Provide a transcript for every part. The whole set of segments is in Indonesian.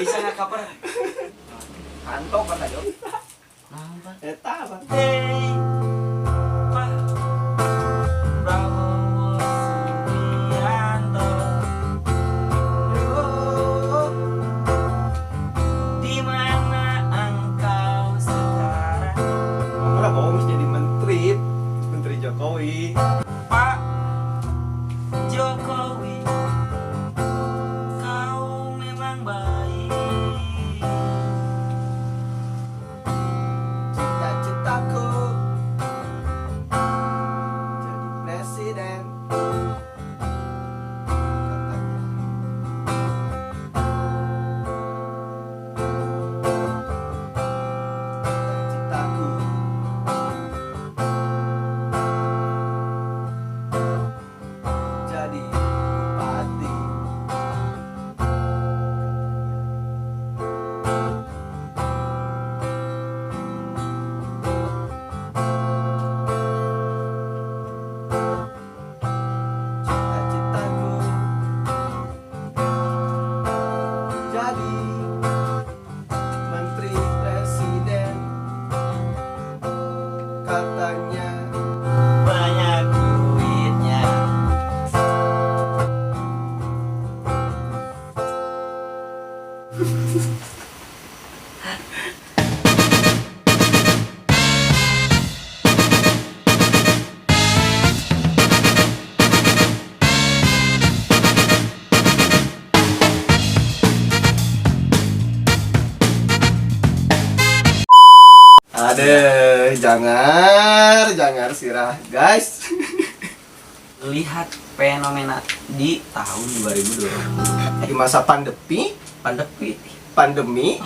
bisa nggak kaper? Kantok kata Jo. Napa? Eta apa? Hey, Pak Prabowo Subianto, di mana engkau sekarang? Prabowo mesti jadi menteri Jokowi. Pak Jokowi, kau memang baik. Cita-citaku jadi presiden. Cita-citaku jadi bupati. Cita-citaku jadi menteri presiden. Katanya Banyak duitnya. Aduh, jangan sirah guys. Lihat fenomena di tahun 2020. Di masa pandemi, Pandemi.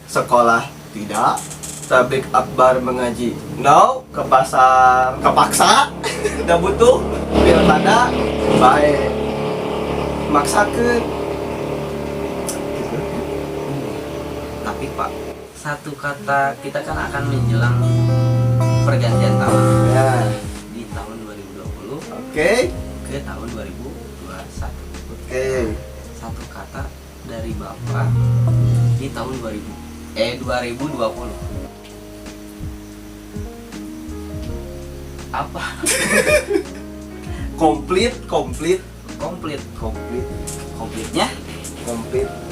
sekolah tidak, tablik akbar mengaji no, ke pasar kepaksa, udah butuh pilkada baik maksakeun. Tapi Pak, satu kata, kita kan akan menjelang pergantian tahun Ya, di tahun 2020 oke. ke tahun 2021. Oke. Satu kata dari Bapak di tahun 2020. Apa? Komplit Komplitnya?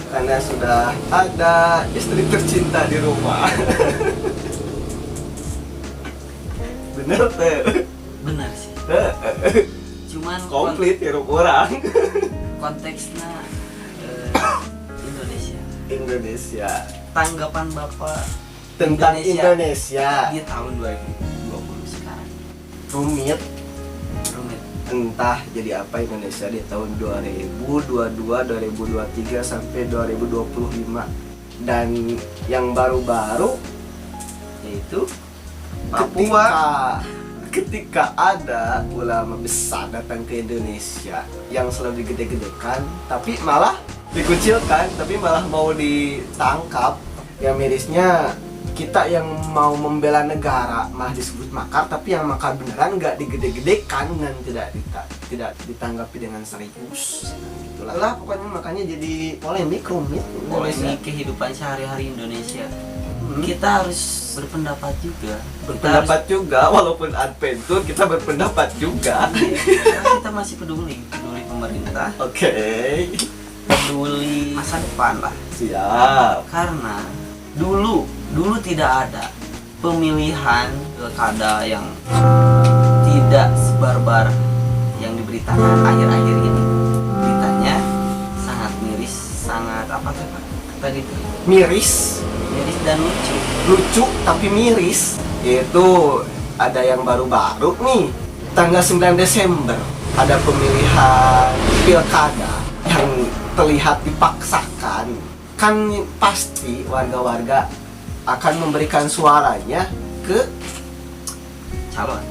karena sudah ada istri tercinta di rumah. Bener tuh. Benar sih. Cuman Komplit hirup orang. konteksnya Indonesia. tanggapan Bapak Tentang Indonesia. di tahun 2020 sekarang. Rumit. Rumit. Entah jadi apa Indonesia di tahun 2022, 2023 sampai 2025. Dan yang baru-baru Yaitu ketika ada ulama besar datang ke Indonesia yang selalu digede-gedekan tapi malah dikucilkan, tapi malah mau ditangkap. Yang mirisnya kita yang mau membela negara malah disebut makar, tapi yang makar beneran nggak digede-gedekan dan tidak ditanggapi dengan serius. Itulah lah pokoknya, makanya jadi polemik rumit Indonesia. polemik kehidupan sehari-hari Indonesia. Kita harus berpendapat juga. Berpendapat juga, walaupun adventure kita berpendapat juga. Karena kita masih peduli pemerintah, Oke, peduli masa depan lah. siap. Karena dulu tidak ada pemilihan pilkada yang tidak sebarbar yang diberitakan akhir-akhir ini. Beritanya sangat miris, sangat apa tuh Pak? Tadi tuh Miris, miris dan lucu tapi miris. Yaitu ada yang baru-baru nih, tanggal 9 Desember ada pemilihan pilkada yang terlihat dipaksakan. Kan pasti warga-warga akan memberikan suaranya ke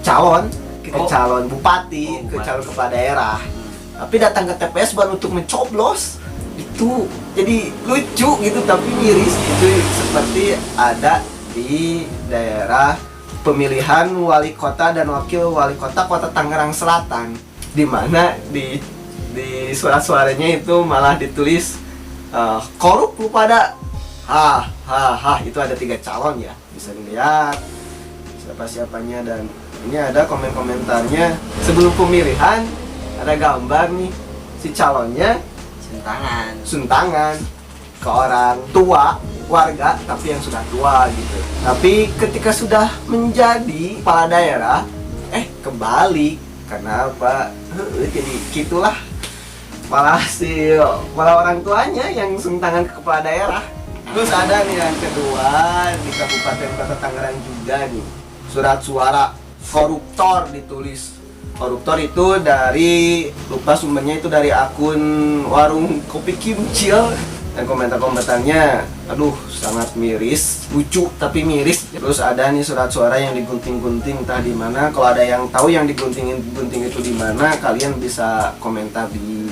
calon, ke Oh. calon bupati, Oh, ke bupati. calon kepala daerah. Tapi datang ke TPS baru untuk mencoblos. Itu jadi lucu gitu tapi miris. Itu seperti ada di daerah pemilihan wali kota dan wakil wali kota Kota Tangerang Selatan, di mana di surat-suaranya itu malah ditulis korup lu pada. Itu ada 3 calon ya, bisa dilihat siapa-siapanya. Dan ini ada komen-komentarnya sebelum pemilihan, ada gambar nih si calonnya suntangan ke orang tua warga tapi yang sudah tua gitu. Tapi ketika sudah menjadi kepala daerah kebalik. Karena apa? Jadi gitulah, malah orang tuanya yang suntangan ke kepala daerah. Terus ada nih yang kedua di Kabupaten Kota Tangerang juga nih, surat suara koruptor ditulis. Koruptor itu dari, lupa sumbernya, itu dari akun warung kopi kimcil. Dan komentar-komentarnya, aduh sangat miris, lucu tapi miris. Terus ada nih surat suara yang digunting-gunting entah di mana. Kalau ada yang tahu yang digunting itu di mana, kalian bisa komentar di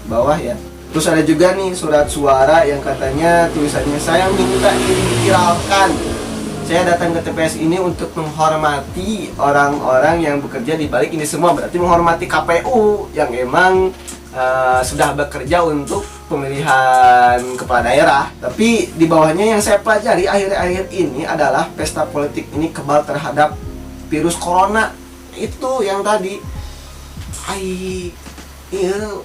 bawah ya. Terus ada juga nih surat suara yang katanya tulisannya, saya minta ini diviralkan. Saya datang ke TPS ini untuk menghormati orang-orang yang bekerja di balik ini semua. Berarti menghormati KPU yang emang sudah bekerja untuk pemilihan kepala daerah. Tapi di bawahnya yang saya pelajari akhir-akhir ini adalah pesta politik ini kebal terhadap virus corona. Itu yang tadi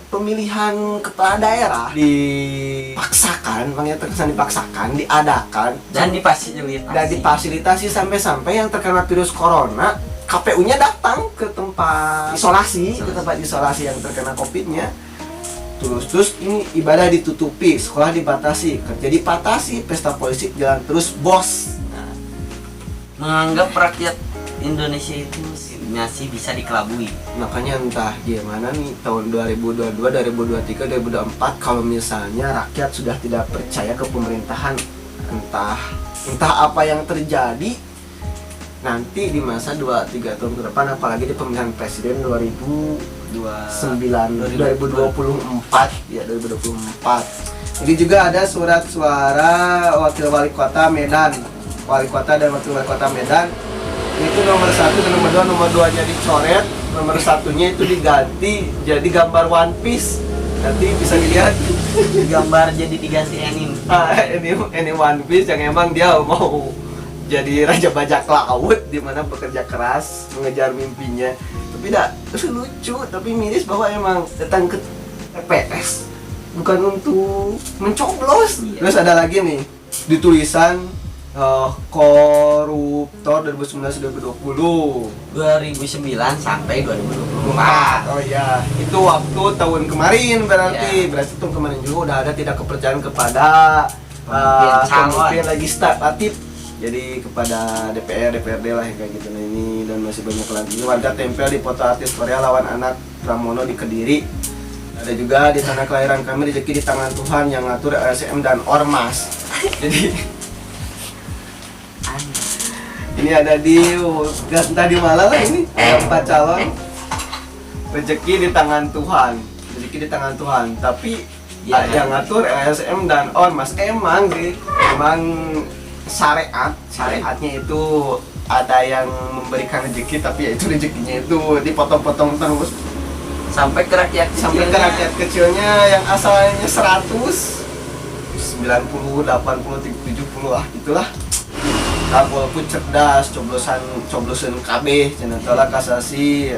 pemilihan kepala daerah dipaksakan, makanya terkesan dipaksakan, diadakan dan difasilitasi sampai-sampai yang terkena virus corona KPU-nya datang ke tempat isolasi, yang terkena COVID-nya. Terus ini ibadah ditutupi, sekolah dibatasi, kerja dibatasi, pesta politik jalan terus, bos. Menganggap rakyat Indonesia itu masih bisa dikelabui. Makanya entah gimana nih tahun 2022, 2023, 2024 kalau misalnya rakyat sudah tidak percaya ke pemerintahan, entah apa yang terjadi nanti di masa 2-3 tahun ke depan, apalagi di pemilihan presiden 2024 ya, 2024. Ini juga ada surat suara wakil wali kota Medan, wali kota dan wakil wali kota Medan. Itu nomor 1 dan nomor 2 nya dicoret, nomor 1-nya itu diganti jadi gambar One Piece. Nanti bisa dilihat gambar jadi diganti anime. Ini One Piece yang emang dia mau jadi raja bajak laut di mana bekerja keras mengejar mimpinya. Tapi lucu tapi miris bahwa emang datang ke TPS bukan untuk mencoblos. Terus ada lagi nih di tulisan koruptor 2019-2020 sampai 2024. Oh iya, itu waktu tahun kemarin berarti tahun kemarin juga udah ada tidak kepercayaan kepada pemimpin legislatif. Jadi kepada DPRD lah yang kayak gitu. Nah ini dan masih banyak lagi. Warga tempel di foto artis Korea lawan anak Pramono di Kediri. Ada juga di tanah kelahiran kami, rezeki di tangan Tuhan yang ngatur LSM dan Ormas. Jadi ini ada di entah di mana lah, ini ada 4 calon. Rezeki di tangan Tuhan, tapi yang ngatur LSM dan Ormas. Emang syariatnya itu ada yang memberikan rezeki, tapi ya itu rezekinya itu dipotong-potong terus sampai ke rakyat kecilnya yang asalnya 100, 90, 80, 70 lah itulah. Walaupun cerdas, coblosan KB, cenatola kasasi,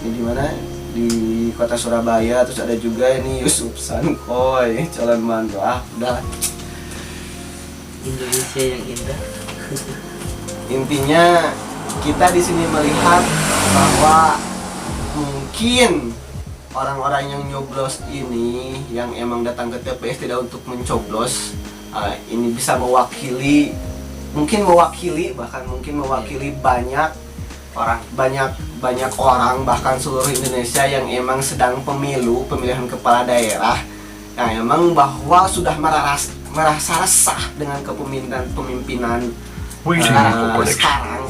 ini di mana? Di kota Surabaya. Terus ada juga ini Yusuf Sankoy, calon mantu. Udah. Indonesia yang indah. Intinya kita di sini melihat bahwa mungkin orang-orang yang nyoblos ini yang emang datang ke TPS tidak untuk mencoblos, ini bisa mewakili banyak orang, bahkan seluruh Indonesia yang emang sedang pemilihan kepala daerah, yang emang bahwa sudah merasa resah dengan kepemimpinan sekarang,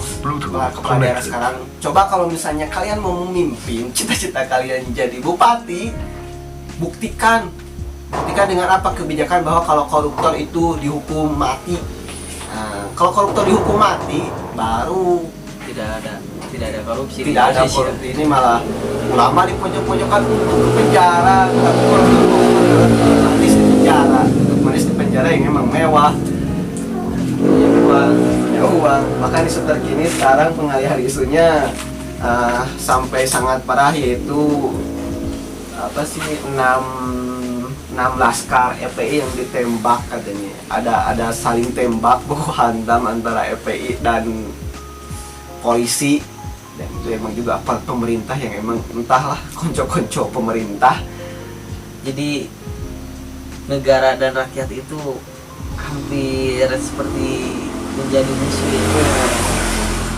kepala daerah sekarang. Coba kalau misalnya kalian mau memimpin, cita-cita kalian jadi bupati, buktikan dengan apa kebijakan bahwa kalau koruptor itu dihukum mati. Kalau koruptor dihukum mati, baru tidak ada korupsi. Tidak ada korupsi. Ini malah ulama di pojok-pojokan untuk penjara, tapi koruptor mati penjara. Untuk manis di penjara yang emang mewah, punya uang. Bahkan isu terkini sekarang pengalihan isunya sampai sangat parah, yaitu apa sih, 6 laskar FPI yang ditembak katanya. Ada saling tembak baku hantam antara FPI dan polisi, dan itu emang juga aparat pemerintah yang emang entahlah konco-konco pemerintah. Jadi negara dan rakyat itu hampir seperti menjadi musuh itu,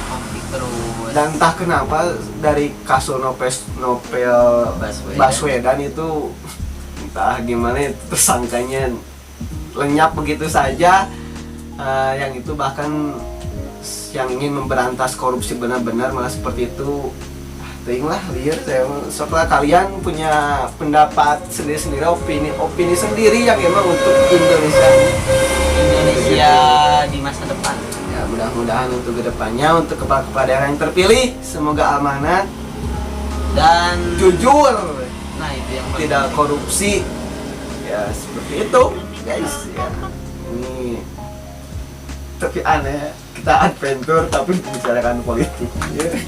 konflik terus. Dan entah kenapa dari kasus Novel Baswedan itu entah gimana tersangkanya lenyap begitu saja. Yang itu bahkan yang ingin memberantas korupsi benar-benar malah seperti itu. Tinglah liar saya. Setelah kalian punya pendapat sendiri-sendiri, opini sendiri yang emang untuk Indonesia di masa depan. Ya mudah-mudahan untuk kedepannya, untuk kepala-kepala daerah yang terpilih semoga amanat Dan jujur, nah itu yang paling tidak penting. korupsi. Ya seperti itu guys ya. Ini tapi aneh, kita adventure tapi membicarakan politik ya.